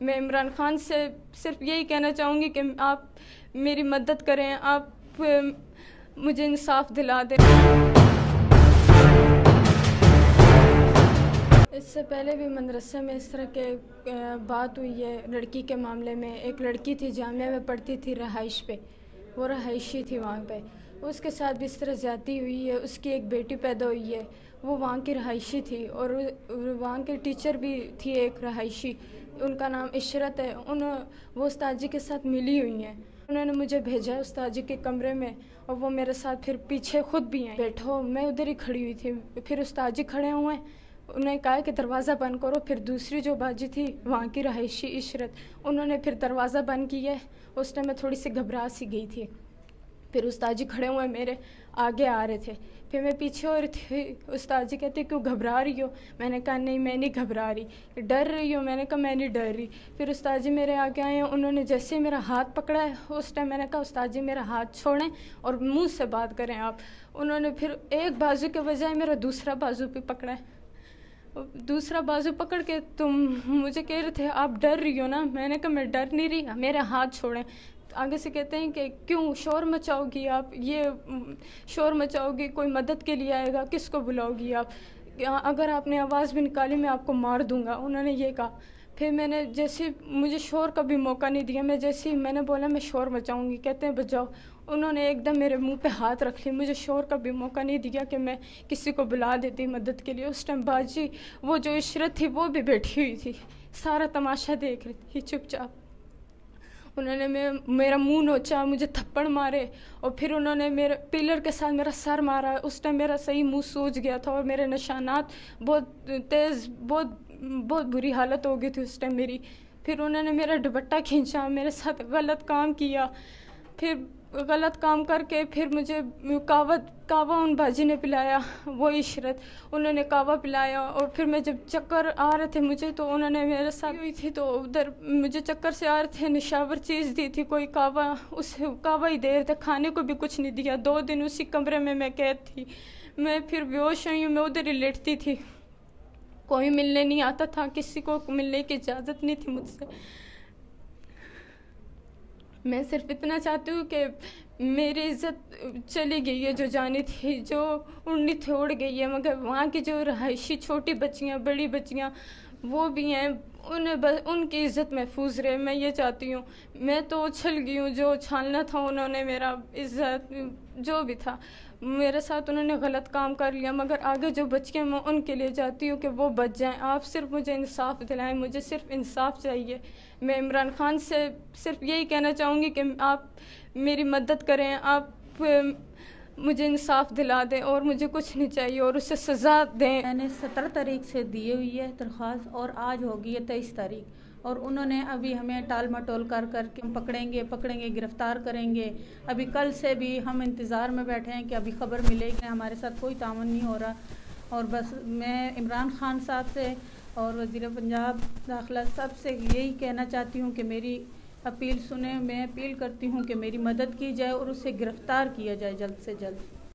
मैं इमरान खान से सिर्फ यही कहना चाहूँगी कि आप मेरी मदद करें, आप मुझे इंसाफ दिला दें। इससे पहले भी मदरसे में इस तरह के बात हुई है लड़की के मामले में। एक लड़की थी, जामिया में पढ़ती थी, रहाइश पे, वो रहायशी थी वहाँ पे, उसके साथ भी इस तरह ज़्यादती हुई है। उसकी एक बेटी पैदा हुई है, वो वहाँ की रहायशी थी, और वहाँ के टीचर भी थी एक रहायशी, उनका नाम इशरत है। वो उस्ताद जी के साथ मिली हुई हैं। उन्होंने मुझे भेजा है उस्ताद जी के कमरे में, और वो मेरे साथ फिर पीछे खुद भी हैं। बैठो, मैं उधर ही खड़ी हुई थी, फिर उस्ताद जी खड़े हुए हैं, उन्होंने कहा कि दरवाज़ा बंद करो। फिर दूसरी जो बाजी थी वहाँ की रहायशी इशरत, उन्होंने फिर दरवाज़ा बंद किया है। उस टाइम मैं थोड़ी सी घबरा सी गई थी। फिर उस्ताद जी खड़े हुए मेरे आगे आ रहे थे, फिर मैं पीछे हो रही थी। उस्ताद जी कहते क्यों घबरा रही हो? मैंने कहा नहीं, मैं नहीं घबरा रही। डर रही हो? मैंने कहा मैं नहीं डर रही। फिर उस्ताद जी मेरे आगे आए, उन्होंने जैसे ही मेरा हाथ पकड़ा है, उस टाइम मैंने कहा उस्ताद जी मेरा हाथ छोड़ें और मुंह से बात करें आप। उन्होंने फिर एक बाजू के बजाय मेरा दूसरा बाजू भी पकड़ा है। दूसरा बाजू पकड़ के तुम मुझे कह रहे थे आप डर रही हो ना? मैंने कहा मैं डर नहीं रही, मेरे हाथ छोड़ें। आगे से कहते हैं कि क्यों शोर मचाओगी आप, ये शोर मचाओगी, कोई मदद के लिए आएगा, किसको बुलाओगी आप? अगर आपने आवाज़ भी निकाली मैं आपको मार दूंगा, उन्होंने ये कहा। फिर मैंने जैसे, मुझे शोर का भी मौका नहीं दिया, मैं जैसे ही मैंने बोला मैं शोर मचाऊंगी, कहते हैं बजाओ। उन्होंने एकदम मेरे मुंह पे हाथ रख लिया, मुझे शोर का भी मौका नहीं दिया कि मैं किसी को बुला देती मदद के लिए। उस टाइम बाजी, वो जो इशरत थी वो भी बैठी हुई थी, सारा तमाशा देख रही थी चुपचाप। उन्होंने मेरा मुंह नोचा, मुझे थप्पड़ मारे, और फिर उन्होंने मेरे पिलर के साथ मेरा सर मारा। उस टाइम मेरा सही मुंह सूज गया था और मेरे निशानात बहुत तेज़, बहुत बुरी हालत हो गई थी उस टाइम मेरी। फिर उन्होंने मेरा दुपट्टा खींचा, मेरे साथ गलत काम किया। फिर गलत काम करके फिर मुझे कावा उन बाजी ने पिलाया, वो इशरत, उन्होंने कावा पिलाया। और फिर मैं जब चक्कर आ रहे थे मुझे, तो उन्होंने मेरे साथ हुई थी, तो उधर मुझे चक्कर से आ रहे थे, निशावर चीज़ दी थी कोई कावा, उस कावा ही दे रहे थे, खाने को भी कुछ नहीं दिया। 2 दिन उसी कमरे में मैं कैद थी। मैं फिर बेहोश हुई हूँ, मैं उधर ही लेटती थी, कोई मिलने नहीं आता था, किसी को मिलने की इजाज़त नहीं थी मुझसे। मैं सिर्फ इतना चाहती हूँ कि मेरी इज़्ज़त चली गई है, जो जानी थी, जो उड़नी थी उड़ गई है, मगर वहाँ की जो रहायशी छोटी बच्चियाँ, बड़ी बच्चियाँ, वो भी हैं, उनकी इज़्ज़त महफूज रहे, मैं ये चाहती हूँ। मैं तो उछल गई हूँ, जो उछालना था उन्होंने मेरा इज़्ज़त जो भी था मेरे साथ, उन्होंने गलत काम कर लिया। मगर आगे जो बच्चियाँ, मैं उनके लिए चाहती हूँ कि वो बच जाएं। आप सिर्फ मुझे इंसाफ दिलाएं, मुझे सिर्फ इंसाफ चाहिए। मैं इमरान खान से सिर्फ यही कहना चाहूँगी कि आप मेरी मदद करें, आप मुझे इंसाफ दिला दें, और मुझे कुछ नहीं चाहिए, और उसे सज़ा दें। मैंने 17 तारीख से दी हुई है दरख्वास्त, और आज होगी है 23 तारीख, और उन्होंने अभी हमें टाल मटोल कर के पकड़ेंगे, गिरफ्तार करेंगे। अभी कल से भी हम इंतज़ार में बैठे हैं कि अभी ख़बर मिलेगी। हमारे साथ कोई तावन नहीं हो रहा। और बस मैं इमरान खान साहब से और वज़ीर पंजाब दाखिला सब से यही कहना चाहती हूँ कि मेरी अपील सुने। मैं अपील करती हूँ कि मेरी मदद की जाए और उसे गिरफ़्तार किया जाए जल्द से जल्द।